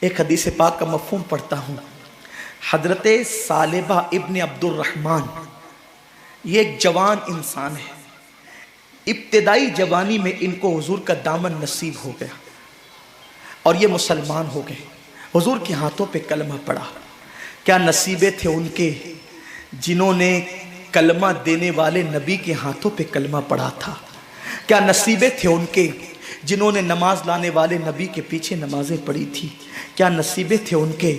ایک حدیث پاک کا مفہوم پڑھتا ہوں۔ حضرت ثعلبہ ابن عبد الرحمن یہ ایک جوان انسان ہے، ابتدائی جوانی میں ان کو حضور کا دامن نصیب ہو گیا اور یہ مسلمان ہو گئے، حضور کے ہاتھوں پہ کلمہ پڑا۔ کیا نصیبے تھے ان کے جنہوں نے کلمہ دینے والے نبی کے ہاتھوں پہ کلمہ پڑا تھا، کیا نصیبے تھے ان کے جنہوں نے نماز لانے والے نبی کے پیچھے نمازیں پڑھی تھی، کیا نصیبے تھے ان کے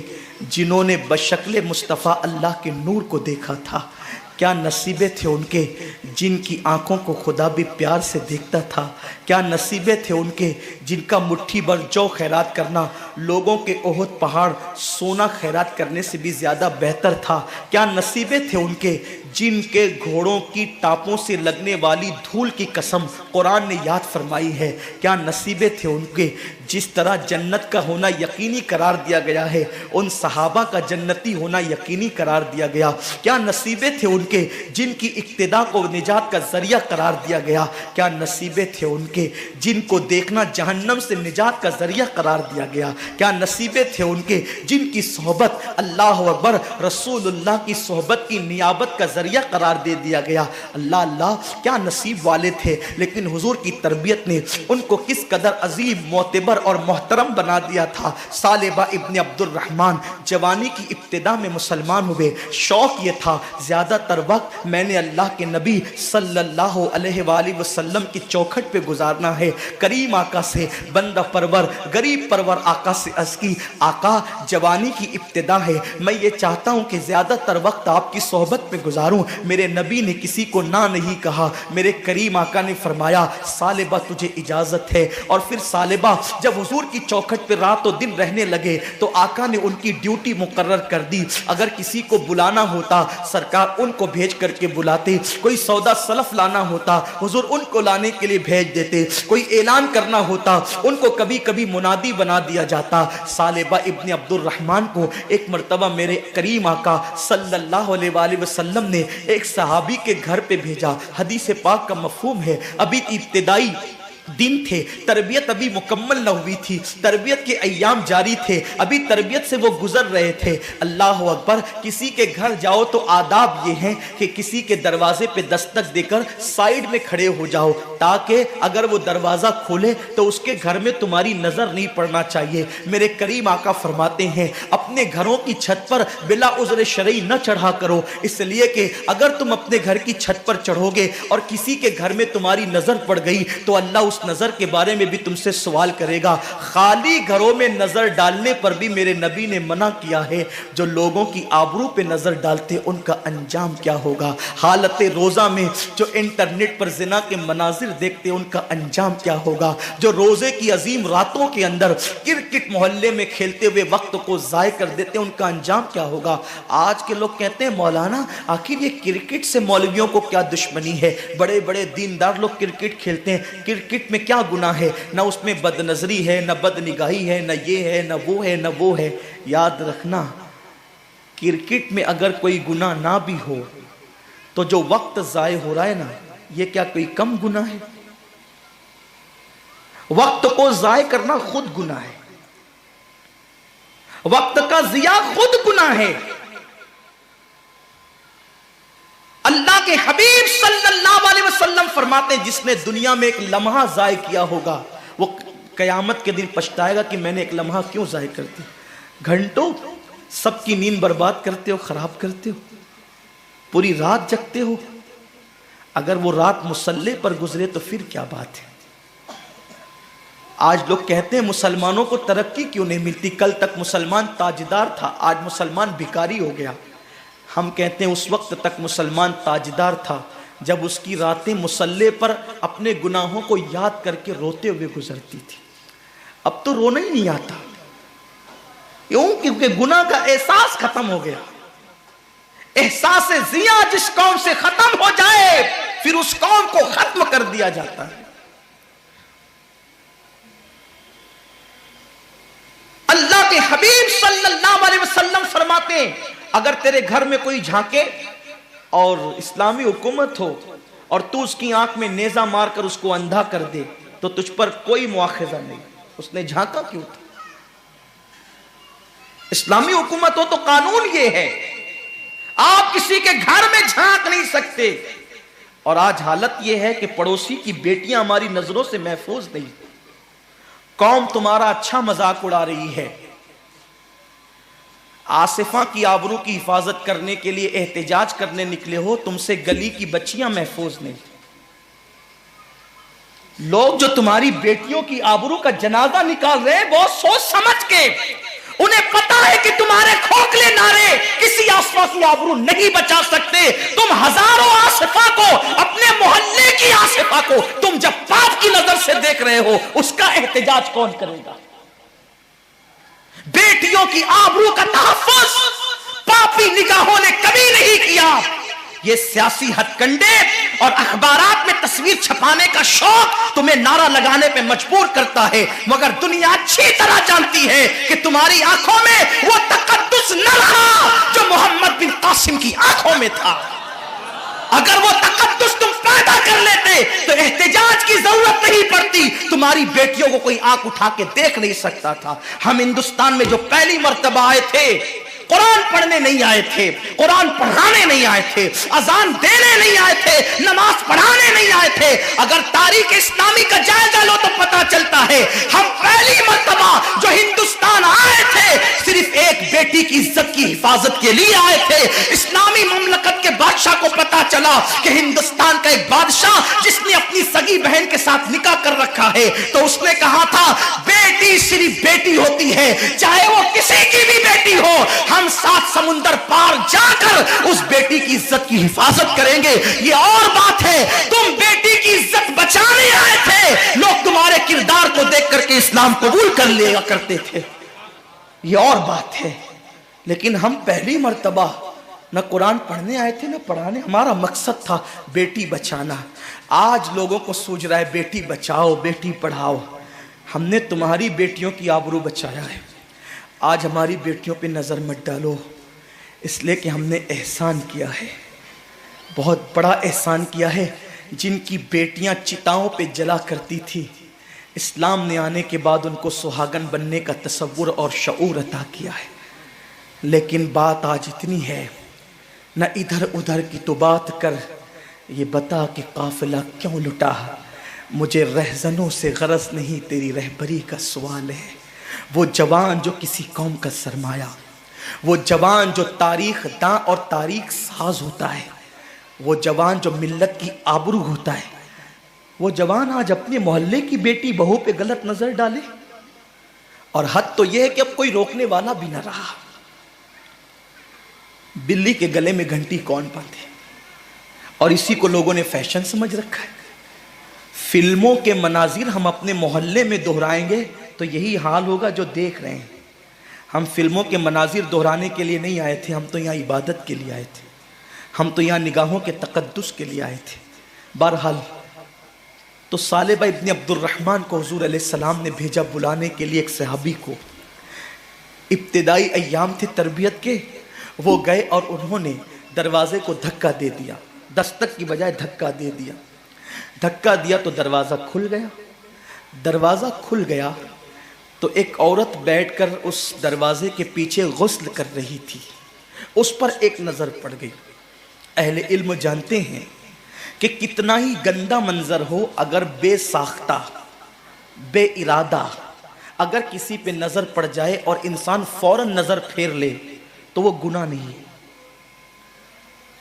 جنہوں نے بشکل مصطفیٰ اللہ کے نور کو دیکھا تھا، کیا نصیبے تھے ان کے جن کی آنکھوں کو خدا بھی پیار سے دیکھتا تھا، کیا نصیبے تھے ان کے جن کا مٹھی بھر جو خیرات کرنا لوگوں کے احد پہاڑ سونا خیرات کرنے سے بھی زیادہ بہتر تھا، کیا نصیبے تھے ان کے جن کے گھوڑوں کی ٹاپوں سے لگنے والی دھول کی قسم قرآن نے یاد فرمائی ہے، کیا نصیبے تھے ان کے جس طرح جنت کا ہونا یقینی قرار دیا گیا ہے ان صحابہ کا جنتی ہونا یقینی قرار دیا گیا، کیا نصیبے تھے ان کے جن کی اقتداء کو نجات کا ذریعہ قرار دیا گیا، کیا نصیبے تھے ان کے جن کو دیکھنا جہنم سے نجات کا ذریعہ قرار دیا گیا، کیا نصیبے تھے ان کے جن کی صحبت اللہ اکبر رسول اللہ کی صحبت کی نیابت کا ذریعہ قرار دے دیا گیا۔ اللہ اللہ کیا نصیب والے تھے، لیکن حضور کی تربیت نے ان کو کس قدر عظیم معتبر اور محترم بنا دیا تھا۔ ثعلبہ ابن عبد الرحمن جوانی کی ابتدا میں مسلمان ہوئے، شوق یہ تھا زیادہ تر وقت میں نے اللہ کے نبی صلی اللہ علیہ وآلہ وسلم کی چوکھٹ پہ گزارنا ہے۔ کریم آقا سے بندہ پرور غریب پرور آقا سے عرض کی آقا جوانی کی ابتدا ہے، میں یہ چاہتا ہوں کہ زیادہ تر وقت آپ کی صحبت پہ گزاروں۔ میرے نبی نے کسی کو نہ نہیں کہا، میرے کریم آقا نے فرمایا ثعلبہ تجھے اجازت ہے۔ اور پھر ثعلبہ جب حضور کی چوکھٹ پہ رات و دن رہنے لگے تو آقا نے ان کی ڈیوٹی مقرر کر دی، اگر کسی کو بلانا ہوتا سرکار ان کو بھیج کر کے بلاتے، کوئی سودا سلف لانا ہوتا حضور ان کو لانے کے لیے بھیج دیتے، کوئی اعلان کرنا ہوتا ان کو کبھی کبھی منادی بنا دیا جاتا۔ ثعلبہ ابن عبد الرحمن کو ایک مرتبہ میرے کریم آقا صلی اللہ علیہ وآلہ وسلم نے ایک صحابی کے گھر پہ بھیجا۔ حدیث پاک کا مفہوم ہے ابھی ابتدائی دن تھے، تربیت ابھی مکمل نہ ہوئی تھی، تربیت کے ایام جاری تھے، ابھی تربیت سے وہ گزر رہے تھے۔ اللہ اکبر، کسی کے گھر جاؤ تو آداب یہ ہیں کہ کسی کے دروازے پہ دستک دے کر سائیڈ میں کھڑے ہو جاؤ تاکہ اگر وہ دروازہ کھولے تو اس کے گھر میں تمہاری نظر نہیں پڑنا چاہیے۔ میرے کریم آقا فرماتے ہیں اپنے گھروں کی چھت پر بلا عذر شرعی نہ چڑھا کرو، اس لیے کہ اگر تم اپنے گھر کی چھت پر چڑھو گے اور کسی کے گھر میں تمہاری نظر پڑ گئی تو اللہ اس نظر کے بارے میں بھی تم سے سوال کرے گا۔ خالی گھروں میں نظر ڈالنے پر بھی میرے نبی نے منع کیا ہے، جو لوگوں کی آبرو پہ نظر ڈالتے ان کا انجام کیا ہوگا۔ حالت روزہ میں جو انٹرنیٹ پر زنا کے مناظر دیکھتے ان کا انجام کیا ہوگا، جو روزے کی عظیم راتوں کے اندر کرکٹ محلے میں کھیلتے ہوئے وقت کو ضائع کر دیتے ان کا انجام کیا ہوگا۔ آج کے لوگ کہتے ہیں مولانا آخر یہ کرکٹ سے مولویوں کو کیا دشمنی ہے، بڑے بڑے دیندار لوگ کرکٹ کھیلتے ہیں، کرکٹ میں کیا گناہ ہے، نہ اس میں بد نظری ہے، نہ بد نگاہی ہے، نہ یہ ہے، نہ وہ ہے، نہ وہ ہے۔ یاد رکھنا کرکٹ میں اگر کوئی گناہ نہ بھی ہو تو جو وقت ضائع ہو رہا ہے نا یہ کیا کوئی کم گناہ ہے؟ وقت کو ضائع کرنا خود گناہ ہے، وقت کا ضیاع خود گناہ ہے۔ اللہ کے حبیب صلی اللہ علیہ وسلم فرماتے ہیں جس نے دنیا میں ایک لمحہ ضائع کیا ہوگا وہ قیامت کے دن پچھتائے گا کہ میں نے ایک لمحہ کیوں ضائع کر دی۔ گھنٹوں سب کی نیند برباد کرتے ہو، خراب کرتے ہو، پوری رات جگتے ہو، اگر وہ رات مصلی پر گزرے تو پھر کیا بات ہے۔ آج لوگ کہتے ہیں مسلمانوں کو ترقی کیوں نہیں ملتی، کل تک مسلمان تاجدار تھا آج مسلمان بھکاری ہو گیا۔ ہم کہتے ہیں اس وقت تک مسلمان تاجدار تھا جب اس کی راتیں مصلی پر اپنے گناہوں کو یاد کر کے روتے ہوئے گزرتی تھی، اب تو رونا ہی نہیں آتا، کیوں؟ کیونکہ گناہ کا احساس ختم ہو گیا۔ احساس ضیاء جس قوم سے ختم ہو جائے پھر اس قوم کو ختم کر دیا جاتا ہے۔ اللہ کے حبیب صلی اللہ علیہ وسلم فرماتے ہیں اگر تیرے گھر میں کوئی جھانکے اور اسلامی حکومت ہو اور تو اس کی آنکھ میں نیزہ مار کر اس کو اندھا کر دے تو تجھ پر کوئی مواخذہ نہیں، اس نے جھانکا کیوں تھا؟ اسلامی حکومت ہو تو قانون یہ ہے، آپ کسی کے گھر میں جھانک نہیں سکتے. اور آج حالت یہ ہے کہ پڑوسی کی بیٹیاں ہماری نظروں سے محفوظ نہیں. قوم تمہارا اچھا مذاق اڑا رہی ہے. آصفہ کی آبرو کی حفاظت کرنے کے لیے احتجاج کرنے نکلے ہو، تم سے گلی کی بچیاں محفوظ نہیں. لوگ جو تمہاری بیٹیوں کی آبرو کا جنازہ نکال رہے ہیں بہت سوچ سمجھ کے، انہیں پتا ہے کہ تمہارے کھوکھلے نعرے کسی آصفہ کی آبرو نہیں بچا سکتے. تم ہزاروں آصفہ کو، اپنے محلے کی آصفہ کو تم جب پاپ کی نظر سے دیکھ رہے ہو، اس کا احتجاج کون کرے گا؟ بیٹیوں کی آبرو کا تحفظ پاپی نگاہوں نے کبھی نہیں کیا. یہ سیاسی ہتھ کنڈے اور اخبارات میں تصویر چھپانے کا شوق تمہیں نعرہ لگانے پہ مجبور کرتا ہے، مگر دنیا اچھی طرح جانتی ہے کہ تمہاری آنکھوں میں وہ تقدس نہ رہا جو محمد بن قاسم کی آنکھوں میں تھا. اگر وہ تقدس تم پیدا کر لیتے تو احتجاج کی ضرورت نہیں پڑتی. تمہاری بیٹیوں کو کوئی آنکھ اٹھا کے دیکھ نہیں سکتا تھا. ہم ہندوستان میں جو پہلی مرتبہ آئے تھے، قرآن پڑھنے نہیں آئے تھے، قرآن پڑھانے نہیں آئے تھے، اذان دینے نہیں آئے تھے، نماز پڑھانے نہیں آئے تھے. اگر تاریخ اسلامی کا جائزہ لو تو پتا چلتا ہے ہم پہلی مرتبہ جو ہندوستان آئے تھے صرف ایک بیٹی کی عزت کی حفاظت کے لیے آئے تھے. اسلامی مملکت کے بادشاہ کو پتا چلا کہ ہندوستان کا ایک بادشاہ جس نے اپنی سگی بہن کے ساتھ نکاح کر رکھا ہے، تو اس نے کہا تھا بیٹی صرف بیٹی ہوتی ہے، چاہے وہ کسی کی بھی بیٹی ہو. ہم 7 سمندر پار جا کر اس بیٹی کی عزت کی حفاظت کریں گے. یہ اور بات ہے، تم بیٹی کی عزت بچانے آئے تھے، لوگ تمہارے کردار کو دیکھ کر کے اسلام قبول کر لیا کرتے تھے. یہ اور بات ہے. لیکن ہم پہلی مرتبہ نہ قرآن پڑھنے آئے تھے نہ پڑھانے. ہمارا مقصد تھا بیٹی بچانا. آج لوگوں کو سوچ رہا ہے بیٹی بچاؤ، بیٹی پڑھاؤ. ہم نے تمہاری بیٹیوں کی آبرو بچایا ہے. آج ہماری بیٹیوں پہ نظر مت ڈالو، اس لیے کہ ہم نے احسان کیا ہے، بہت بڑا احسان کیا ہے. جن کی بیٹیاں چتاؤں پہ جلا کرتی تھی، اسلام نے آنے کے بعد ان کو سہاگن بننے کا تصور اور شعور عطا کیا ہے. لیکن بات آج اتنی ہے، نہ ادھر ادھر کی تو بات کر، یہ بتا کہ قافلہ کیوں لٹا. مجھے رہزنوں سے غرض نہیں، تیری رہبری کا سوال ہے. وہ جوان جو کسی قوم کا سرمایہ، وہ جوان جو تاریخ داں اور تاریخ ساز ہوتا ہے، وہ جوان جو ملت کی آبرو ہوتا ہے، وہ جوان آج اپنے محلے کی بیٹی بہو پہ غلط نظر ڈالے. اور حد تو یہ ہے کہ اب کوئی روکنے والا بھی نہ رہا. بلی کے گلے میں گھنٹی کون باندھے؟ اور اسی کو لوگوں نے فیشن سمجھ رکھا ہے. فلموں کے مناظر ہم اپنے محلے میں دہرائیں گے تو یہی حال ہوگا جو دیکھ رہے ہیں. ہم فلموں کے مناظر دہرانے کے لیے نہیں آئے تھے، ہم تو یہاں عبادت کے لیے آئے تھے، ہم تو یہاں نگاہوں کے تقدس کے لیے آئے تھے. بہرحال تو ثعلبہ ابن عبد الرحمن کو حضور علیہ السلام نے بھیجا بلانے کے لیے ایک صحابی کو. ابتدائی ایام تھے تربیت کے، وہ گئے اور انہوں نے دروازے کو دھکا دے دیا، دستک کی بجائے دھکا دے دیا. دھکا دیا تو دروازہ کھل گیا. دروازہ کھل گیا تو ایک عورت بیٹھ کر اس دروازے کے پیچھے غسل کر رہی تھی. اس پر ایک نظر پڑ گئی. اہل علم جانتے ہیں کہ کتنا ہی گندا منظر ہو، اگر بے ساختہ بے ارادہ اگر کسی پہ نظر پڑ جائے اور انسان فوراً نظر پھیر لے تو وہ گناہ نہیں.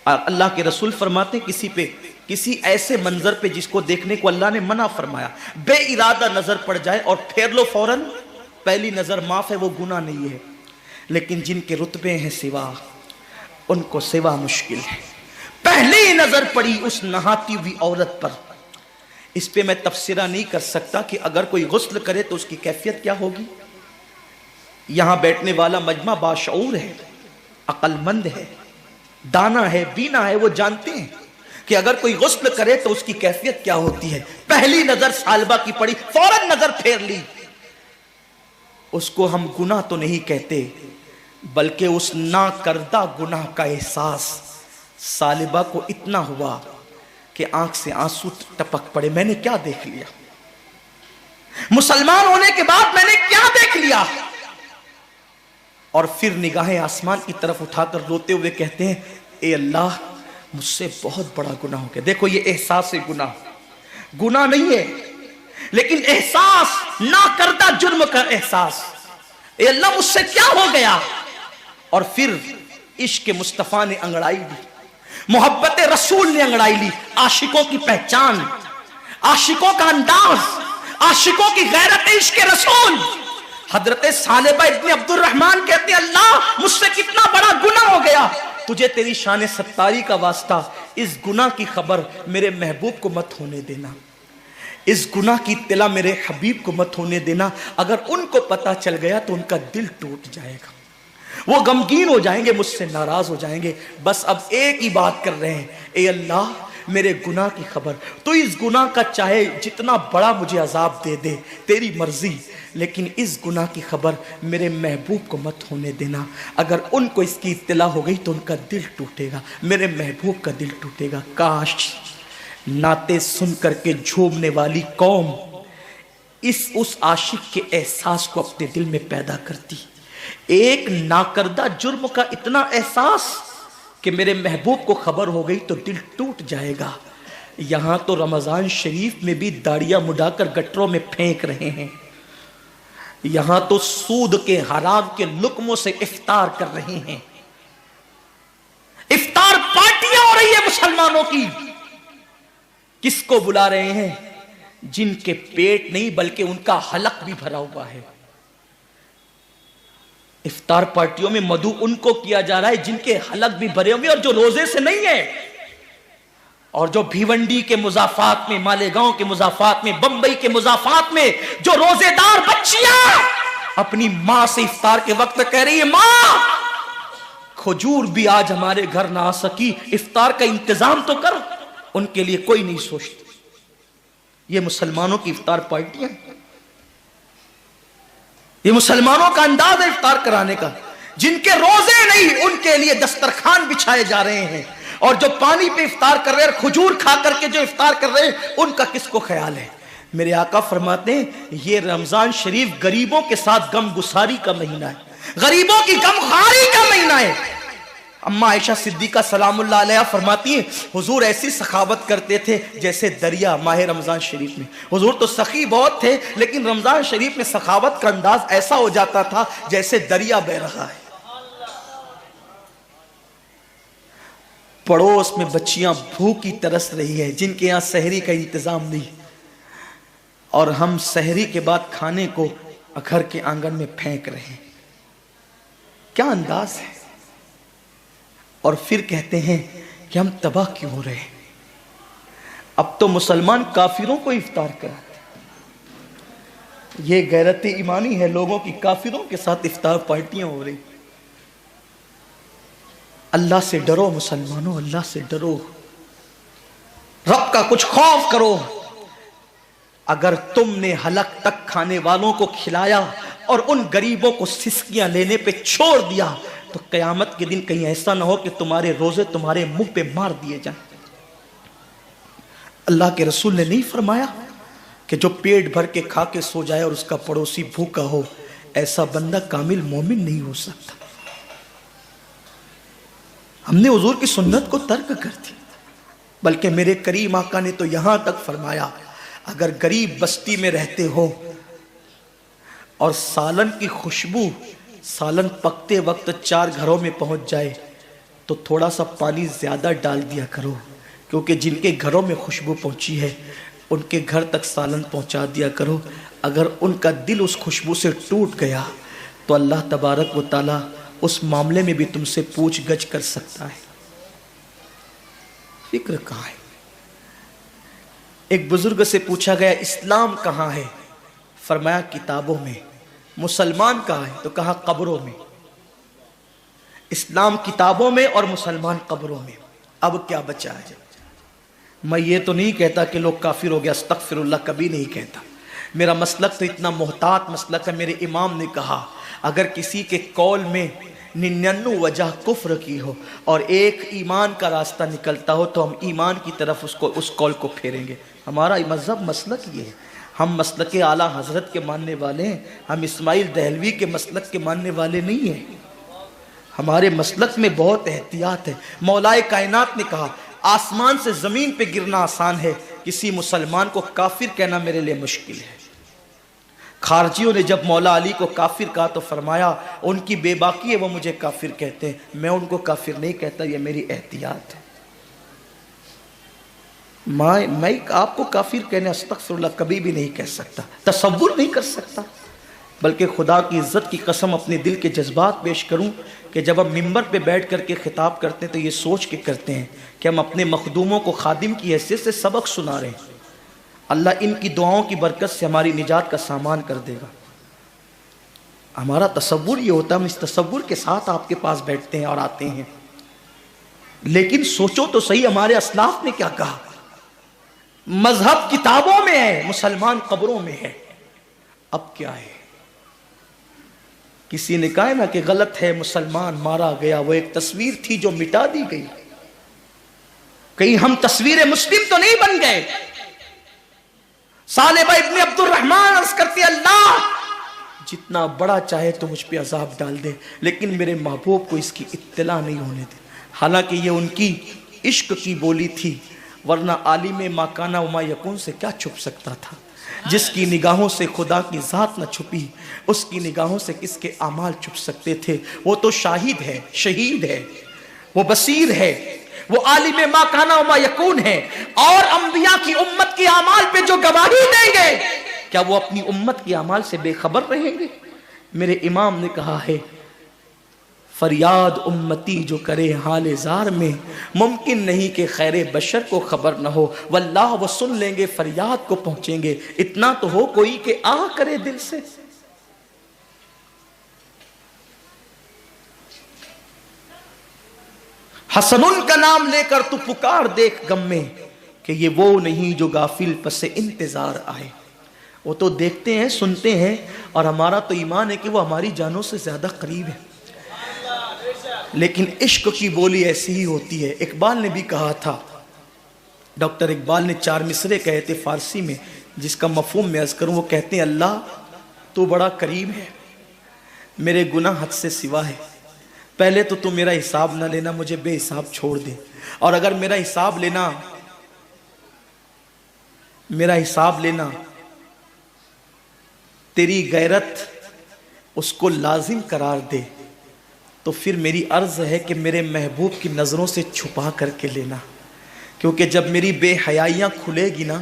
اللہ کے رسول فرماتے ہیں کسی ایسے منظر پہ جس کو دیکھنے کو اللہ نے منع فرمایا، بے ارادہ نظر پڑ جائے اور پھیر لو فوراً، پہلی نظر معاف ہے، وہ گناہ نہیں ہے. لیکن جن کے رتبے ہیں سوا، ان کو سوا مشکل ہے. پہلی نظر پڑی اس نہاتی ہوئی عورت پر. اس پہ میں تفسیرہ نہیں کر سکتا کہ اگر کوئی غسل کرے تو اس کی کیفیت کیا ہوگی. یہاں بیٹھنے والا مجمع باشعور ہے، عقل مند ہے، دانا ہے، بینا ہے. وہ جانتے ہیں کہ اگر کوئی غسل کرے تو اس کی کیفیت کیا ہوتی ہے. پہلی نظر ثعلبہ کی پڑی، فوراً نظر پھیر لی. اس کو ہم گناہ تو نہیں کہتے، بلکہ اس نہ کردہ گناہ کا احساس ثعلبہ کو اتنا ہوا کہ آنکھ سے آنسو ٹپک پڑے. میں نے کیا دیکھ لیا؟ مسلمان ہونے کے بعد میں نے کیا دیکھ لیا؟ اور پھر نگاہیں آسمان کی طرف اٹھا کر روتے ہوئے کہتے ہیں اے اللہ مجھ سے بہت بڑا گناہ ہو گیا. دیکھو یہ احساس گناہ نہیں ہے لیکن احساس، نہ کردہ جرم کا احساس. اے اللہ مجھ سے کیا ہو گیا. اور پھر عشق مصطفیٰ نے انگڑائی لی، محبت رسول نے انگڑائی لی. عاشقوں کی پہچان، عاشقوں کا انداز، عاشقوں کی غیرت عشق رسول. حضرت ثعلبہ ابن عبد الرحمن کہتے ہیں اللہ مجھ سے کتنا بڑا گناہ ہو گیا، تجھے تیری شان ستاری کا واسطہ اس گناہ کی خبر میرے محبوب کو مت ہونے دینا، اس گناہ کی اطلاع میرے حبیب کو مت ہونے دینا. اگر ان کو پتا چل گیا تو ان کا دل ٹوٹ جائے گا، وہ غمگین ہو جائیں گے، مجھ سے ناراض ہو جائیں گے. بس اب ایک ہی بات کر رہے ہیں اے اللہ میرے گناہ کی خبر، تو اس گناہ کا چاہے جتنا بڑا مجھے عذاب دے دے تیری مرضی، لیکن اس گناہ کی خبر میرے محبوب کو مت ہونے دینا. اگر ان کو اس کی اطلاع ہو گئی تو ان کا دل ٹوٹے گا، میرے محبوب کا دل ٹوٹے گا. کاش نعتیں سن کر کے جھومنے والی قوم اس عاشق کے احساس کو اپنے دل میں پیدا کرتی. ایک ناکردہ جرم کا اتنا احساس کہ میرے محبوب کو خبر ہو گئی تو دل ٹوٹ جائے گا. یہاں تو رمضان شریف میں بھی داڑیاں مڈا کر گٹروں میں پھینک رہے ہیں، یہاں تو سود کے حرام کے لقموں سے افطار کر رہے ہیں. افطار پارٹیاں ہو رہی ہے مسلمانوں کی. کس کو بلا رہے ہیں؟ جن کے پیٹ نہیں بلکہ ان کا حلق بھی بھرا ہوا ہے. افطار پارٹیوں میں مدعو ان کو کیا جا رہا ہے جن کے حلق بھی بھرے ہوئے اور جو روزے سے نہیں ہے. اور جو بھیونڈی کے مضافات میں، مالیگاؤں کے مضافات میں، بمبئی کے مضافات میں جو روزے دار بچیاں اپنی ماں سے افطار کے وقت کہہ رہی ہے ماں کھجور بھی آج ہمارے گھر نہ آ سکی، افطار کا انتظام تو کر. ان کے لیے کوئی نہیں سوچتا. یہ مسلمانوں کی افطار پارٹیاں، یہ مسلمانوں کا انداز ہے افطار کرانے کا. جن کے روزے نہیں ان کے لیے دسترخوان بچھائے جا رہے ہیں، اور جو پانی پہ افطار کر رہے ہیں اور کھجور کھا کر کے جو افطار کر رہے ہیں ان کا کس کو خیال ہے. میرے آقا فرماتے ہیں یہ رمضان شریف غریبوں کے ساتھ غم گساری کا مہینہ ہے، غریبوں کی غم خواری کا مہینہ ہے. اما عائشہ صدیقہ سلام اللہ علیہ فرماتی ہیں حضور ایسی سخاوت کرتے تھے جیسے دریا ماہ رمضان شریف میں. حضور تو سخی بہت تھے لیکن رمضان شریف میں سخاوت کا انداز ایسا ہو جاتا تھا جیسے دریا بہہ رہا ہے. پڑوس میں بچیاں بھوکی ترس رہی ہے جن کے یہاں سحری کا انتظام نہیں، اور ہم سحری کے بعد کھانے کو گھر کے آنگن میں پھینک رہے ہیں. کیا انداز ہے. اور پھر کہتے ہیں کہ ہم تباہ کیوں ہو رہے ہیں. اب تو مسلمان کافروں کو افطار کراتے. یہ غیرت ایمانی ہے لوگوں کی، کافروں کے ساتھ افطار پارٹیاں ہو رہی. اللہ سے ڈرو مسلمانوں، اللہ سے ڈرو، رب کا کچھ خوف کرو. اگر تم نے حلق تک کھانے والوں کو کھلایا اور ان غریبوں کو سسکیاں لینے پہ چھوڑ دیا تو قیامت کے دن کہیں ایسا نہ ہو کہ تمہارے روزے تمہارے منہ پہ مار دیے جائیں. اللہ کے رسول نے نہیں فرمایا کہ جو پیٹ بھر کے کھا کے سو جائے اور اس کا پڑوسی بھوکا ہو ایسا بندہ کامل مومن نہیں ہو سکتا. ہم نے حضور کی سنت کو ترک کر دی، بلکہ میرے کریم آقا نے تو یہاں تک فرمایا اگر غریب بستی میں رہتے ہو اور سالن کی خوشبو سالن پکتے وقت 4 گھروں میں پہنچ جائے تو تھوڑا سا پانی زیادہ ڈال دیا کرو، کیونکہ جن کے گھروں میں خوشبو پہنچی ہے ان کے گھر تک سالن پہنچا دیا کرو. اگر ان کا دل اس خوشبو سے ٹوٹ گیا تو اللہ تبارک و تعالی اس معاملے میں بھی تم سے پوچھ گچھ کر سکتا ہے. فکر کہاں ہے. ایک بزرگ سے پوچھا گیا اسلام کہاں ہے؟ فرمایا کتابوں میں. مسلمان کہاں ہے؟ تو کہا قبروں میں. اسلام کتابوں میں اور مسلمان قبروں میں. اب کیا بچا ہے؟ میں یہ تو نہیں کہتا کہ لوگ کافر ہو گیا، استغفر اللہ، کبھی نہیں کہتا. میرا مسلک تو اتنا محتاط مسلک ہے. میرے امام نے کہا اگر کسی کے قول میں 99 وجہ کفر کی ہو اور ایک ایمان کا راستہ نکلتا ہو تو ہم ایمان کی طرف اس قول کو پھیریں گے. ہمارا مذہب مسلک یہ ہے. ہم مسلک اعلیٰ حضرت کے ماننے والے ہیں، ہم اسماعیل دہلوی کے مسلک کے ماننے والے نہیں ہیں. ہمارے مسلک میں بہت احتیاط ہے. مولائے کائنات نے کہا آسمان سے زمین پہ گرنا آسان ہے، کسی مسلمان کو کافر کہنا میرے لیے مشکل ہے. خارجیوں نے جب مولا علی کو کافر کہا تو فرمایا ان کی بے باکی ہے، وہ مجھے کافر کہتے ہیں، میں ان کو کافر نہیں کہتا، یہ میری احتیاط ہے. میں آپ کو کافر کہنے استغفر اللہ کبھی بھی نہیں کہہ سکتا، تصور نہیں کر سکتا. بلکہ خدا کی عزت کی قسم اپنے دل کے جذبات پیش کروں کہ جب ہم ممبر پہ بیٹھ کر کے خطاب کرتے ہیں تو یہ سوچ کے کرتے ہیں کہ ہم اپنے مخدوموں کو خادم کی حیثیت سے سبق سنا رہے ہیں. اللہ ان کی دعاؤں کی برکت سے ہماری نجات کا سامان کر دے گا. ہمارا تصور یہ ہوتا ہے، ہم اس تصور کے ساتھ آپ کے پاس بیٹھتے ہیں اور آتے ہیں. لیکن سوچو تو صحیح ہمارے اسلاف نے کیا کہا. مذہب کتابوں میں ہے، مسلمان قبروں میں ہے. اب کیا ہے؟ کسی نے کہا نا کہ غلط ہے مسلمان مارا گیا، وہ ایک تصویر تھی جو مٹا دی گئی. کہیں ہم تصویر مسلم تو نہیں بن گئے. ثعلبہ ابن عبد الرحمن عرض کرتی اللہ جتنا بڑا چاہے تو مجھ پہ عذاب ڈال دے لیکن میرے محبوب کو اس کی اطلاع نہیں ہونے دے. حالانکہ یہ ان کی عشق کی بولی تھی، ورنہ عالم ما کان و ما یکون سے کیا چھپ سکتا تھا. جس کی نگاہوں سے خدا کی ذات نہ چھپی اس کی نگاہوں سے کس کے اعمال چھپ سکتے تھے. وہ تو شاہد ہے، شہید ہے، وہ بصیر ہے، وہ عالم ما کان و ما یکون ہے. اور انبیاء کی امت کے اعمال پہ جو گواہی دیں گے کیا وہ اپنی امت کے اعمال سے بے خبر رہیں گے؟ میرے امام نے کہا ہے فریاد امتی جو کرے حال زار میں، ممکن نہیں کہ خیر بشر کو خبر نہ ہو. واللہ وہ سن لیں گے فریاد کو پہنچیں گے. اتنا تو ہو کوئی کہ آہ کرے دل سے. حسن کا نام لے کر تو پکار دیکھ غم میں کہ یہ وہ نہیں جو غافل پس انتظار آئے. وہ تو دیکھتے ہیں، سنتے ہیں، اور ہمارا تو ایمان ہے کہ وہ ہماری جانوں سے زیادہ قریب ہے. لیکن عشق کی بولی ایسی ہی ہوتی ہے. اقبال نے بھی کہا تھا، ڈاکٹر اقبال نے 4 مصرے کہے تھے فارسی میں جس کا مفہوم میں عرض کروں. وہ کہتے ہیں اللہ تو بڑا کریم ہے، میرے گناہ حد سے سوا ہے. پہلے تو میرا حساب نہ لینا، مجھے بے حساب چھوڑ دے. اور اگر میرا حساب لینا تیری غیرت اس کو لازم قرار دے تو پھر میری عرض ہے کہ میرے محبوب کی نظروں سے چھپا کر کے لینا. کیونکہ جب میری بے حیائیاں کھلے گی نا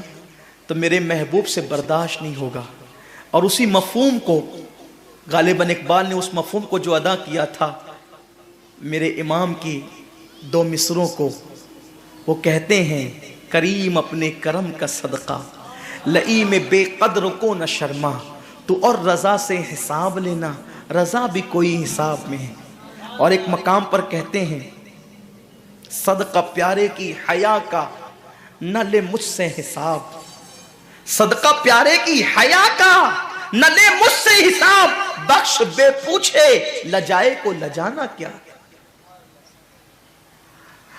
تو میرے محبوب سے برداشت نہیں ہوگا. اور اسی مفہوم کو غالباً اقبال نے اس مفہوم کو جو ادا کیا تھا میرے امام کی 2 مصروں کو، وہ کہتے ہیں کریم اپنے کرم کا صدقہ لئیم بے قدر کو نہ شرما. تو اور رضا سے حساب لینا، رضا بھی کوئی حساب میں ہے. اور ایک مقام پر کہتے ہیں صدقہ پیارے کی حیا کا نہ لے مجھ سے حساب. صدقہ پیارے کی حیا کا نہ لے مجھ سے حساب. بخش بے پوچھے لجائے کو لجانا کیا.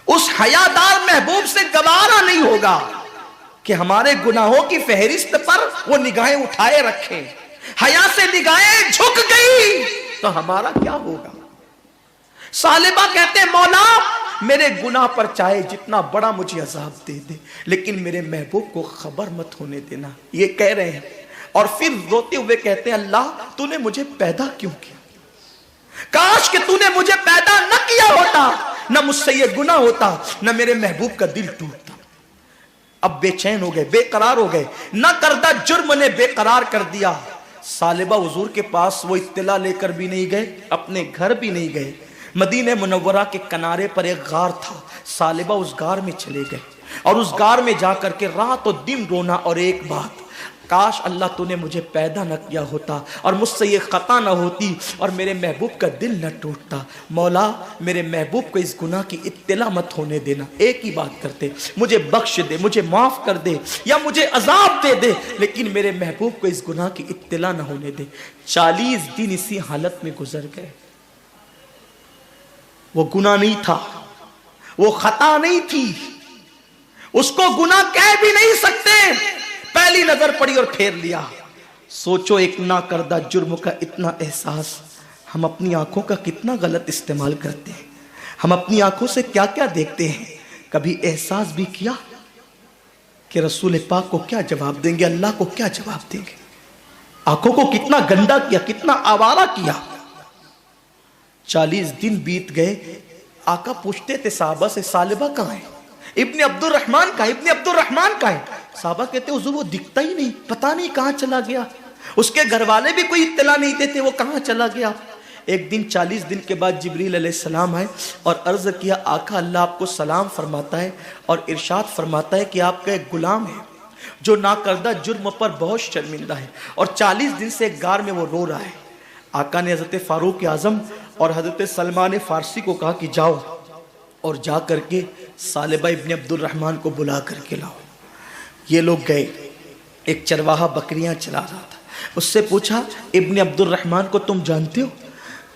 اس حیادار محبوب سے گوارا نہیں ہوگا کہ ہمارے گناہوں کی فہرست پر وہ نگاہیں اٹھائے رکھیں. حیا سے نگاہیں جھک گئی تو ہمارا کیا ہوگا. ثعلبہ کہتے ہیں مولا میرے گناہ پر چاہے جتنا بڑا مجھے عذاب دے دے لیکن میرے محبوب کو خبر مت ہونے دینا. یہ کہہ رہے ہیں اور پھر روتے ہوئے کہتے ہیں اللہ تو نے مجھے پیدا کیوں کیا. کاش کہ تو نے مجھے پیدا نہ کیا ہوتا، نہ مجھ سے یہ گناہ ہوتا، نہ میرے محبوب کا دل ٹوٹتا. اب بے چین ہو گئے، بے قرار ہو گئے. نہ کردہ جرم نے بے قرار کر دیا. ثعلبہ حضور کے پاس وہ اطلاع لے کر بھی نہیں گئے، اپنے گھر بھی نہیں گئے. مدینہ منورہ کے کنارے پر ایک غار تھا. ثعلبہ اس غار میں چلے گئے اور اس غار میں جا کر کے رات و دن رونا. اور ایک بات، کاش اللہ تو نے مجھے پیدا نہ کیا ہوتا اور مجھ سے یہ خطا نہ ہوتی اور میرے محبوب کا دل نہ ٹوٹتا. مولا میرے محبوب کو اس گناہ کی اطلاع مت ہونے دینا. ایک ہی بات کرتے، مجھے بخش دے، مجھے معاف کر دے یا مجھے عذاب دے دے لیکن میرے محبوب کو اس گناہ کی اطلاع نہ ہونے دے. 40 دن اسی حالت میں گزر گئے. وہ گناہ نہیں تھا، وہ خطا نہیں تھی، اس کو گناہ کہہ بھی نہیں سکتے. پہلی نظر پڑی اور پھیر لیا. سوچو ایک نہ کردہ جرم کا اتنا احساس ہم اپنی آنکھوں کا کتنا غلط استعمال کرتے ہیں، ہم اپنی آنکھوں سے کیا کیا دیکھتے ہیں۔ کبھی احساس بھی کیا کہ رسول پاک کو کیا جواب دیں گے، اللہ کو کیا جواب دیں گے؟ آنکھوں کو کتنا گندا کیا، کتنا آوارہ کیا۔ 40 دن بیت گئے، آقا پوچھتے تھے صحابہ سے ثعلبہ کہاں ہے، ابن عبد الرحمن کہاں ہے، ابن عبد الرحمن کہاں ہے؟ صحابہ کہتے حضور وہ دکھتا ہی نہیں، پتہ نہیں کہاں چلا گیا، اس کے گھر والے بھی کوئی اطلاع نہیں دیتے وہ کہاں چلا گیا۔ ایک دن 40 دن کے بعد جبریل علیہ السلام آئے اور عرض کیا آقا اللہ آپ کو سلام فرماتا ہے اور ارشاد فرماتا ہے کہ آپ کا ایک غلام ہے جو ناکردہ جرم پر بہت شرمندہ ہے اور 40 دن سے ایک غار میں وہ رو رہا ہے۔ آقا نے حضرت فاروق اعظم اور حضرت سلمان فارسی کو کہا کہ جاؤ اور جا کر کے ثعلبہ ابن عبد الرحمن کو بلا کر کے لاؤ۔ یہ لوگ گئے، ایک چرواہا بکریاں چلا رہا تھا، اس سے پوچھا ابن عبد الرحمن کو تم جانتے ہو؟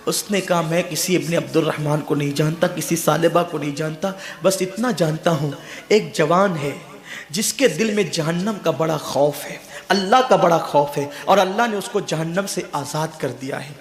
اس نے کہا میں کسی ابن عبد الرحمن کو نہیں جانتا، کسی ثعلبہ کو نہیں جانتا، بس اتنا جانتا ہوں ایک جوان ہے جس کے دل میں جہنم کا بڑا خوف ہے، اللہ کا بڑا خوف ہے اور اللہ نے اس کو جہنم سے آزاد کر دیا ہے۔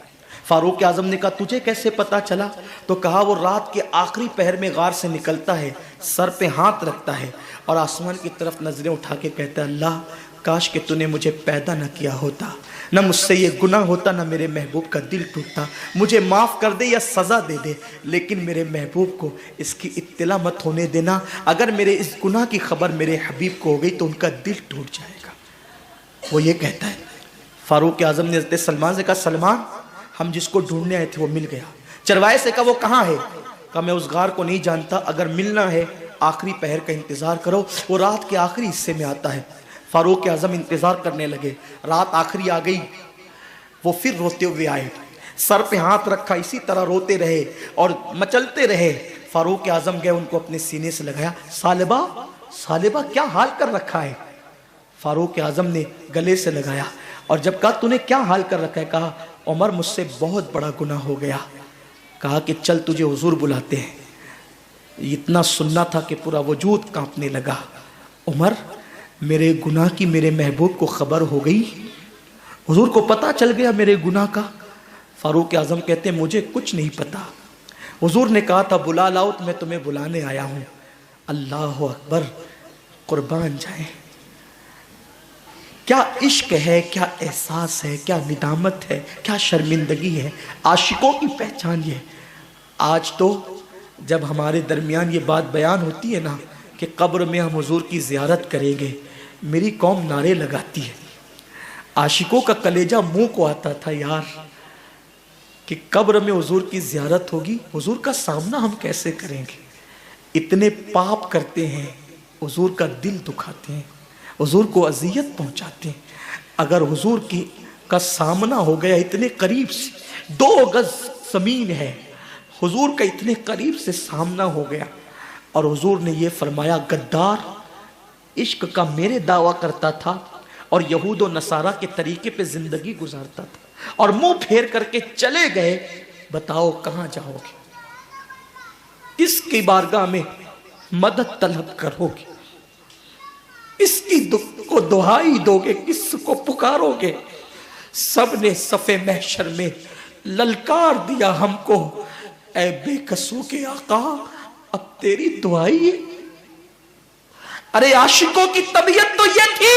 فاروق اعظم نے کہا تجھے کیسے پتا چلا؟ تو کہا وہ رات کے آخری پہر میں غار سے نکلتا ہے، سر پہ ہاتھ رکھتا ہے اور آسمان کی طرف نظریں اٹھا کے کہتا ہے اللہ کاش کہ تو نے مجھے پیدا نہ کیا ہوتا، نہ مجھ سے یہ گناہ ہوتا، نہ میرے محبوب کا دل ٹوٹتا، مجھے معاف کر دے یا سزا دے دے لیکن میرے محبوب کو اس کی اطلاع مت ہونے دینا، اگر میرے اس گناہ کی خبر میرے حبیب کو ہو گئی تو ان کا دل ٹوٹ جائے گا۔ وہ یہ کہتا ہے۔ فاروق اعظم نے حضرت سلمان سے کہا سلمان ہم جس کو ڈھونڈنے آئے تھے وہ مل گیا۔ چرواہے سے کہا وہ کہاں ہے؟ کہا میں اس غار کو نہیں جانتا، اگر ملنا ہے آخری پہر کا انتظار کرو، وہ رات کے آخری حصے میں آتا ہے۔ فاروق اعظم انتظار کرنے لگے، رات آخری آ گئی، وہ پھر روتے ہوئے آئے، سر پہ ہاتھ رکھا، اسی طرح روتے رہے اور مچلتے رہے۔ فاروق اعظم گئے، ان کو اپنے سینے سے لگایا، ثعلبہ ثعلبہ کیا حال کر رکھا ہے؟ فاروق اعظم نے گلے سے لگایا اور جب کہا تو نے کیا حال کر رکھا ہے؟ کہا عمر مجھ سے بہت بڑا گناہ ہو گیا۔ کہا کہ چل تجھے حضور بلاتے ہیں۔ اتنا سننا تھا کہ پورا وجود کانپنے لگا۔ عمر میرے گناہ کی میرے محبوب کو خبر ہو گئی، حضور کو پتا چل گیا میرے گناہ کا؟ فاروق اعظم کہتے ہیں مجھے کچھ نہیں پتا، حضور نے کہا تھا بلا لاؤ تو میں تمہیں بلانے آیا ہوں۔ اللہ اکبر، قربان جائیں، کیا عشق ہے، کیا احساس ہے، کیا ندامت ہے، کیا شرمندگی ہے۔ عاشقوں کی پہچان یہ ہے۔ آج تو جب ہمارے درمیان یہ بات بیان ہوتی ہے نا کہ قبر میں ہم حضور کی زیارت کریں گے، میری قوم نعرے لگاتی ہے، عاشقوں کا کلیجہ منہ کو آتا تھا یار کہ قبر میں حضور کی زیارت ہوگی، حضور کا سامنا ہم کیسے کریں گے؟ اتنے پاپ کرتے ہیں، حضور کا دل دکھاتے ہیں، حضور کو اذیت پہنچاتے ہیں۔ اگر حضور کا سامنا ہو گیا اتنے قریب سے، 2 گز زمین ہے، حضور کا اتنے قریب سے سامنا ہو گیا اور حضور نے یہ فرمایا غدار عشق کا میرے دعویٰ کرتا تھا اور یہود و نصارہ کے طریقے پہ زندگی گزارتا تھا اور منہ پھیر کر کے چلے گئے، بتاؤ کہاں جاؤ گے؟ کس کی بارگاہ میں مدد طلب کرو گے؟ اس کی کو دعائی دو گے؟ کس کو پکارو گے؟ سب نے صف محشر میں للکار دیا ہم کو، اے بے کسوں کے آقا اب تیری دعائی ہے۔ ارے عاشقوں کی طبیعت تو یہ تھی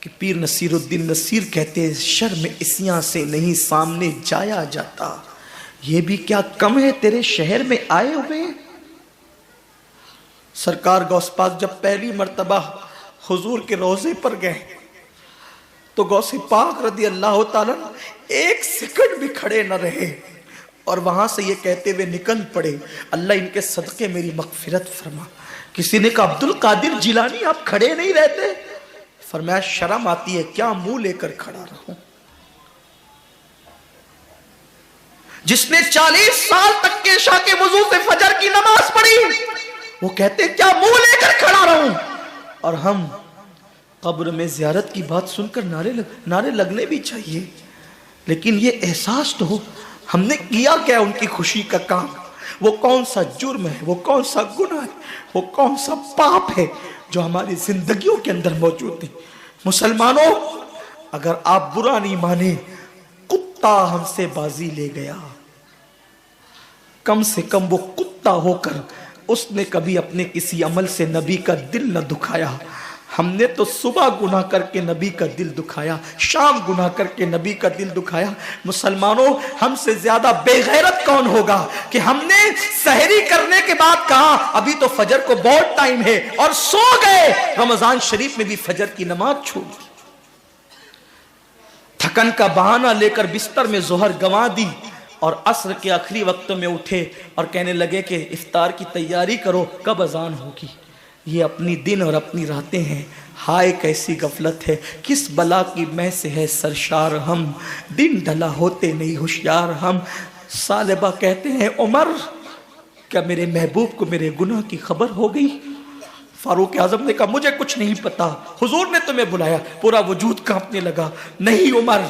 کہ پیر نصیر الدین نصیر کہتے ہیں شرم اسیاں سے نہیں سامنے جایا جاتا، یہ بھی کیا کم ہے تیرے شہر میں آئے ہوئے۔ سرکار غوث پاک جب پہلی مرتبہ حضور کے روضے پر گئے تو غوث پاک رضی اللہ تعالیٰ 1 سیکنڈ بھی کھڑے نہ رہے اور وہاں سے یہ کہتے ہوئے نکل پڑے اللہ ان کے صدقے میری مغفرت فرما۔ کسی نے کہا عبد القادر جیلانی آپ کھڑے نہیں رہتے؟ فرمایا شرم آتی ہے کیا منہ لے کر کھڑا رہوں؟ جس نے 40 سال تک کے عشاء کے وضو سے فجر کی نماز پڑھی وہ کہتے کیا منہ لے کر کھڑا رہوں؟ اور ہم قبر میں زیارت کی بات سن کر نعرے لگنے بھی چاہیے، لیکن یہ احساس تو ہو ہم نے کیا کیا ان کی خوشی کا کام، وہ کون سا جرم ہے، وہ کون سا گناہ ہے، وہ کون سا پاپ ہے جو ہماری زندگیوں کے اندر موجود ہے۔ مسلمانوں اگر آپ برا نہیں مانے کتا ہم سے بازی لے گیا. کم سے کم وہ کتا ہو کر اس نے کبھی اپنے کسی عمل سے نبی کا دل نہ دکھایا. ہم نے تو صبح گناہ کر کے نبی کا دل دکھایا, شام گناہ کر کے نبی کا دل دکھایا. مسلمانوں, ہم سے زیادہ بے غیرت کون ہوگا کہ ہم نے سحری کرنے کے بعد کہا ابھی تو فجر کو بہت ٹائم ہے اور سو گئے. رمضان شریف میں بھی فجر کی نماز چھوڑ دی, تھکن کا بہانہ لے کر بستر میں ظہر گنوا دی اور عصر کے آخری وقتوں میں اٹھے اور کہنے لگے کہ افطار کی تیاری کرو, کب اذان ہوگی. یہ اپنی دن اور اپنی راتیں ہیں. ہائے کیسی غفلت ہے, کس بلا کی میں سے ہے سرشار ہم, دن ڈھلا ہوتے نہیں ہوشیار ہم. ثعلبہ کہتے ہیں عمر کیا میرے محبوب کو میرے گناہ کی خبر ہو گئی؟ فاروق اعظم نے کہا مجھے کچھ نہیں پتا, حضور نے تمہیں بلایا. پورا وجود کانپنے لگا. نہیں عمر,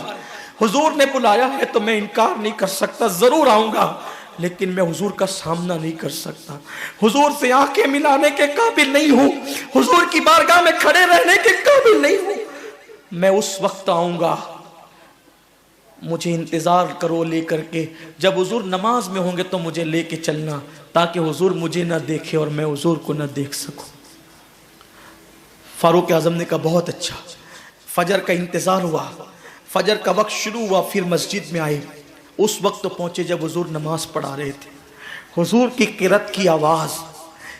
حضور نے بلایا ہے تو میں انکار نہیں کر سکتا, ضرور آؤں گا, لیکن میں حضور کا سامنا نہیں کر سکتا. حضور سے آنکھیں ملانے کے قابل نہیں ہوں, حضور کی بارگاہ میں کھڑے رہنے کے قابل نہیں ہوں. میں اس وقت آؤں گا, مجھے انتظار کرو لے کر کے. جب حضور نماز میں ہوں گے تو مجھے لے کے چلنا تاکہ حضور مجھے نہ دیکھے اور میں حضور کو نہ دیکھ سکوں. فاروق اعظم نے کہا بہت اچھا. فجر کا انتظار ہوا, فجر کا وقت شروع ہوا, پھر مسجد میں آئے. اس وقت تو پہنچے جب حضور نماز پڑھا رہے تھے. حضور کی قرات کی آواز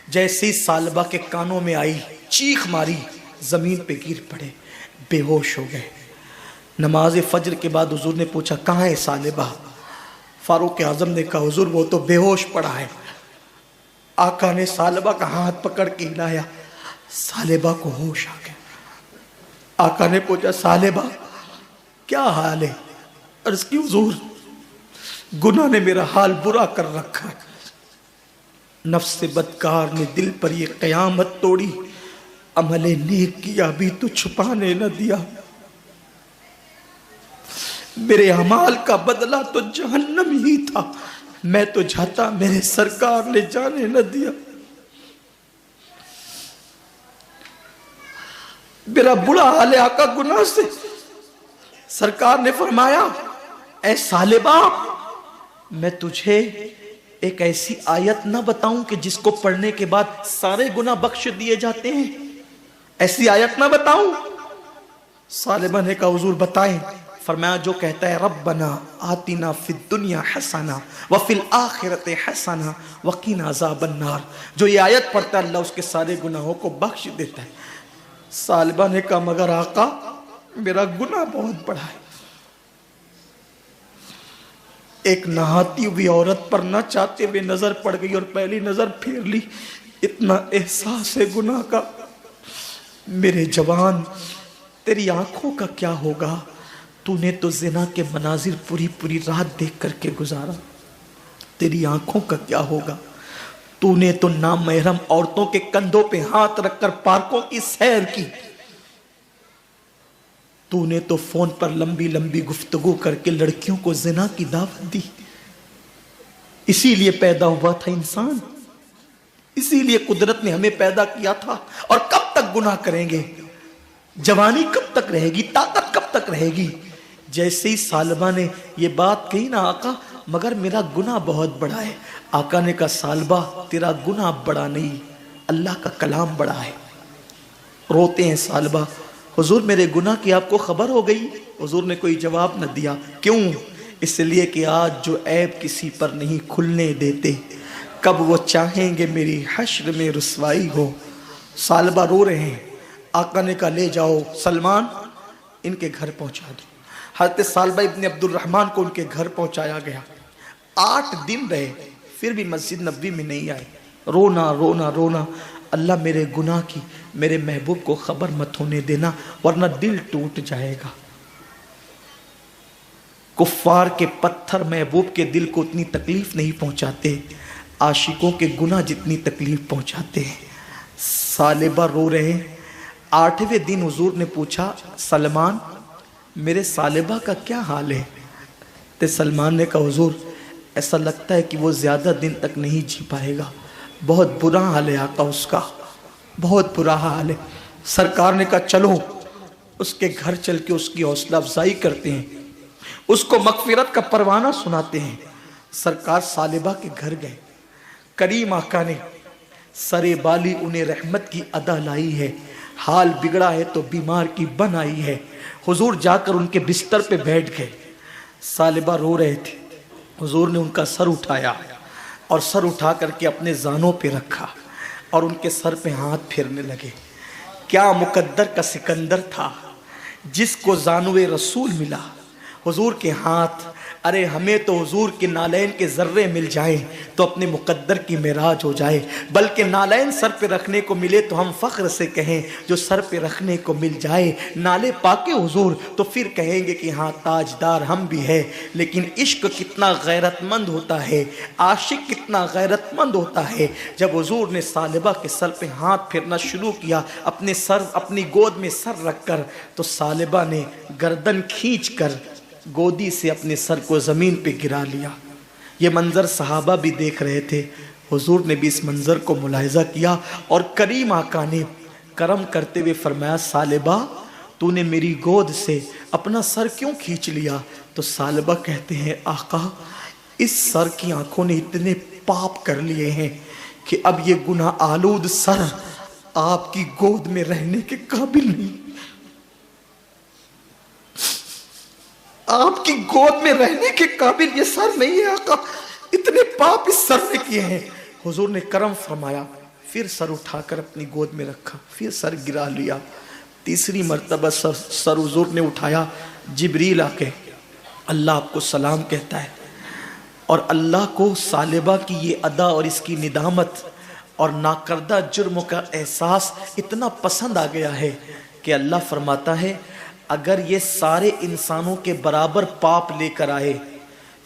جیسے ہی ثعلبہ کے کانوں میں آئی, چیخ ماری, زمین پہ گر پڑے, بے ہوش ہو گئے. نماز فجر کے بعد حضور نے پوچھا کہاں ہے ثعلبہ؟ فاروق اعظم نے کہا حضور وہ تو بے ہوش پڑا ہے. آقا نے ثعلبہ کا ہاتھ پکڑ کے ہلایا, ثعلبہ کو ہوش آ گیا. آقا نے پوچھا ثعلبہ کیا حال ہے؟ عرض کی حضور گناہ نے میرا حال برا کر رکھا ہے. نفس بدکار نے دل پر یہ قیامت توڑی, عمل نیک کیا بھی تو چھپانے نہ دیا. میرے اعمال کا بدلہ تو جہنم ہی تھا, میں تو جاتا میرے سرکار نے جانے نہ دیا. میرا برا حال ہے آقا گناہ سے. سرکار نے فرمایا اے ثعلبہ میں تجھے ایک ایسی آیت نہ بتاؤں کہ جس کو پڑھنے کے بعد سارے گناہ بخش دیے جاتے ہیں؟ ایسی آیت نہ بتاؤں؟ ثعلبہ نے کہا حضور بتائیں. فرمایا جو کہتا ہے ربنا آتنا فی الدنیا حسنہ وفی الآخرۃ حسنہ وقنا عذاب النار, جو یہ آیت پڑھتا ہے اللہ اس کے سارے گناہوں کو بخش دیتا ہے. ثعلبہ نے کہا مگر آقا میرا گناہ بہت بڑا ہے. ایک نہاتی ہوئی عورت پر نہ چاہتے ہوئے نظر پڑ گئی اور پہلی نظر پھیر لی. اتنا احساس ہے گناہ کا. میرے جوان تیری آنکھوں کا کیا ہوگا؟ تو نے تو زنا کے مناظر پوری پوری رات دیکھ کر کے گزارا. تیری آنکھوں کا کیا ہوگا؟ تو نے تو نامحرم عورتوں کے کندھوں پہ ہاتھ رکھ کر پارکوں کی سیر کی. تو نے تو فون پر لمبی لمبی گفتگو کر کے لڑکیوں کو زنا کی دعوت دی. اسی لیے پیدا ہوا تھا انسان, اسی لیے قدرت نے ہمیں پیدا کیا تھا. اور کب تک گناہ کریں گے؟ جوانی کب تک رہے گی؟ طاقت کب تک رہے گی؟ جیسے ہی ثعلبہ نے یہ بات کہی نا آقا مگر میرا گناہ بہت بڑا ہے. آقا نے کہا ثعلبہ تیرا گناہ بڑا نہیں, اللہ کا کلام بڑا ہے. روتے ہیں ثعلبہ حضور میرے گناہ کی آپ کو خبر ہو گئی؟ حضور نے کوئی جواب نہ دیا. کیوں؟ اس لیے کہ آج جو عیب کسی پر نہیں کھلنے دیتے کب وہ چاہیں گے میری حشر میں رسوائی ہو. ثعلبہ رو رہے ہیں. آقا نے کہا لے جاؤ سلمان ان کے گھر پہنچا دو. حضرت ثعلبہ ابن عبد الرحمن کو ان کے گھر پہنچایا گیا. 8 دن رہے پھر بھی مسجد نبوی میں نہیں آئے. رونا رونا رونا, اللہ میرے گناہ کی میرے محبوب کو خبر مت ہونے دینا ورنہ دل ٹوٹ جائے گا. کفار کے پتھر محبوب کے دل کو اتنی تکلیف نہیں پہنچاتے, عاشقوں کے گناہ جتنی تکلیف پہنچاتے ہیں. ثعلبہ رو رہے ہیں. 8ویں دن حضور نے پوچھا سلمان میرے ثعلبہ کا کیا حال ہے؟ تو سلمان نے کہا حضور ایسا لگتا ہے کہ وہ زیادہ دن تک نہیں جی پائے گا, بہت برا حال ہے آقا اس کا, بہت برا حال ہے. سرکار نے کہا چلو اس کے گھر چل کے اس کی حوصلہ افزائی کرتے ہیں، اس کو مغفرت کا پروانہ سناتے ہیں۔ سرکار ثعلبہ کے گھر گئے، کریم آقا نے سرے بالی انہیں رحمت کی ادا لائی ہے، حال بگڑا ہے تو بیمار کی بن آئی ہے۔ حضور جا کر ان کے بستر پہ بیٹھ گئے، ثعلبہ رو رہے تھے، حضور نے ان کا سر اٹھایا اور سر اٹھا کر کے اپنے زانوں پہ رکھا اور ان کے سر پہ ہاتھ پھیرنے لگے۔ کیا مقدر کا سکندر تھا جس کو زانوے رسول ملا، حضور کے ہاتھ۔ ارے ہمیں تو حضور کے نالین کے ذرے مل جائیں تو اپنے مقدر کی معراج ہو جائے، بلکہ نالین سر پہ رکھنے کو ملے تو ہم فخر سے کہیں جو سر پہ رکھنے کو مل جائے نالے پاکے حضور، تو پھر کہیں گے کہ ہاں تاجدار ہم بھی ہے۔ لیکن عشق کتنا غیرت مند ہوتا ہے، عاشق کتنا غیرت مند ہوتا ہے۔ جب حضور نے ثعلبہ کے سر پہ ہاتھ پھیرنا شروع کیا، اپنی گود میں سر رکھ کر، تو ثعلبہ نے گردن کھینچ کر گودی سے اپنے سر کو زمین پہ گرا لیا۔ یہ منظر صحابہ بھی دیکھ رہے تھے، حضور نے بھی اس منظر کو ملاحظہ کیا اور کریم آقا نے کرم کرتے ہوئے فرمایا، ثعلبہ تو نے میری گود سے اپنا سر کیوں کھینچ لیا؟ تو ثعلبہ کہتے ہیں، آقا اس سر کی آنکھوں نے اتنے پاپ کر لیے ہیں کہ اب یہ گناہ آلود سر آپ کی گود میں رہنے کے قابل نہیں، آپ کی گود میں رہنے کے قابل یہ سر نہیں ہے آقا، اتنے پاپ اس سر نے کیے ہیں۔ حضور نے کرم فرمایا، پھر سر اٹھا کر اپنی گود میں رکھا، پھر سر گرا لیا۔ تیسری مرتبہ سر حضور نے اٹھایا، جبریل آ کے اللہ آپ کو سلام کہتا ہے، اور اللہ کو ثعلبہ کی یہ ادا اور اس کی ندامت اور ناکردہ جرم کا احساس اتنا پسند آ گیا ہے کہ اللہ فرماتا ہے اگر یہ سارے انسانوں کے برابر پاپ لے کر آئے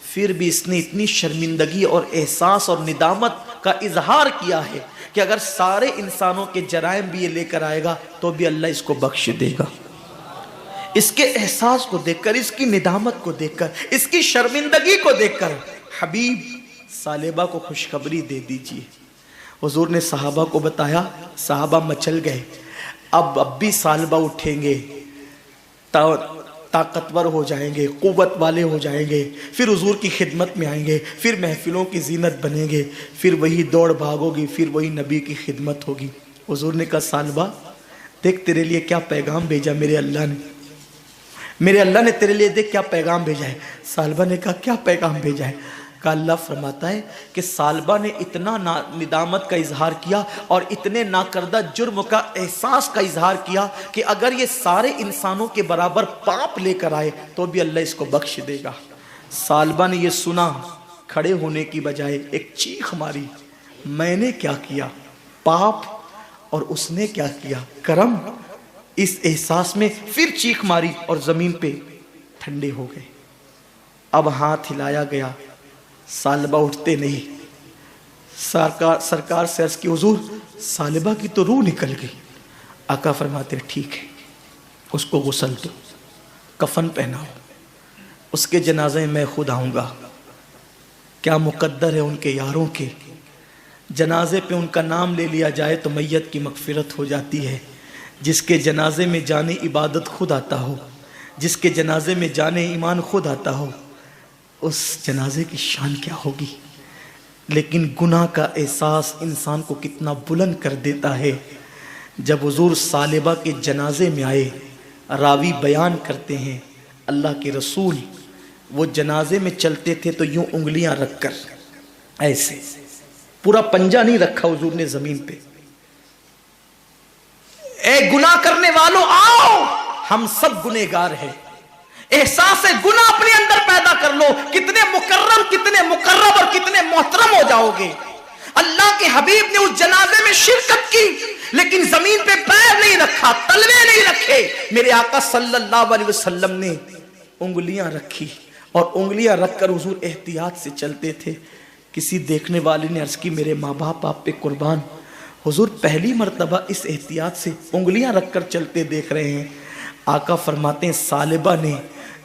پھر بھی اس نے اتنی شرمندگی اور احساس اور ندامت کا اظہار کیا ہے کہ اگر سارے انسانوں کے جرائم بھی یہ لے کر آئے گا تو بھی اللہ اس کو بخش دے گا۔ اس کے احساس کو دیکھ کر، اس کی ندامت کو دیکھ کر، اس کی شرمندگی کو دیکھ کر حبیب ثعلبہ کو خوشخبری دے دیجئے۔ حضور نے صحابہ کو بتایا، صحابہ مچل گئے، اب بھی ثعلبہ اٹھیں گے، طاقتور ہو جائیں گے، قوت والے ہو جائیں گے، پھر حضور کی خدمت میں آئیں گے، پھر محفلوں کی زینت بنیں گے، پھر وہی دوڑ بھاگ ہوگی، پھر وہی نبی کی خدمت ہوگی۔ حضور نے کہا، ثعلبہ دیکھ تیرے لیے کیا پیغام بھیجا میرے اللہ نے تیرے لیے دیکھ کیا پیغام بھیجا ہے۔ ثعلبہ نے کہا، کیا پیغام بھیجا ہے؟ کہا، اللہ فرماتا ہے کہ ثعلبہ نے اتنا ندامت کا اظہار کیا اور اتنے ناکردہ جرم کا احساس کا اظہار کیا کہ اگر یہ سارے انسانوں کے برابر پاپ لے کر آئے تو بھی اللہ اس کو بخش دے گا۔ ثعلبہ نے یہ سنا، کھڑے ہونے کی بجائے ایک چیخ ماری، میں نے کیا کیا؟ پاپ اور اس نے کیا کیا؟ کرم۔ اس احساس میں پھر چیخ ماری اور زمین پہ ٹھنڈے ہو گئے۔ اب ہاتھ ہلایا گیا، ثعلبہ اٹھتے نہیں۔ سرکار سے عرض کی، حضور ثعلبہ کی تو روح نکل گئی۔ آقا فرماتے، ٹھیک ہے، اس کو غسل دو، کفن پہناؤ، اس کے جنازے میں خود آؤں گا۔ کیا مقدر ہے ان کے یاروں کے، جنازے پہ ان کا نام لے لیا جائے تو میت کی مغفرت ہو جاتی ہے۔ جس کے جنازے میں جانے عبادت خود آتا ہو، جس کے جنازے میں جانے ایمان خود آتا ہو، اس جنازے کی شان کیا ہوگی۔ لیکن گناہ کا احساس انسان کو کتنا بلند کر دیتا ہے۔ جب حضور ثعلبہ کے جنازے میں آئے، راوی بیان کرتے ہیں اللہ کے رسول وہ جنازے میں چلتے تھے تو یوں انگلیاں رکھ کر ایسے، پورا پنجہ نہیں رکھا حضور نے زمین پہ۔ اے گناہ کرنے والوں آؤ، ہم سب گنہگار ہیں، احساس گناہ اپنے اندر پیدا کر لو، کتنے مکرم، کتنے مقرب اور کتنے محترم ہو جاؤ گے۔ اللہ کے حبیب نے اس جنازے میں شرکت کی لیکن زمین پہ پیر نہیں رکھا، تلوے نہیں رکھے۔ میرے آقا صلی اللہ علیہ وسلم نے انگلیاں رکھی اور انگلیاں رکھ کر حضور احتیاط سے چلتے تھے۔ کسی دیکھنے والے نے عرض کی، میرے ماں باپ آپ پہ قربان، حضور پہلی مرتبہ اس احتیاط سے انگلیاں رکھ کر چلتے دیکھ رہے ہیں۔ آقا فرماتے ہیں ثعلبہ نے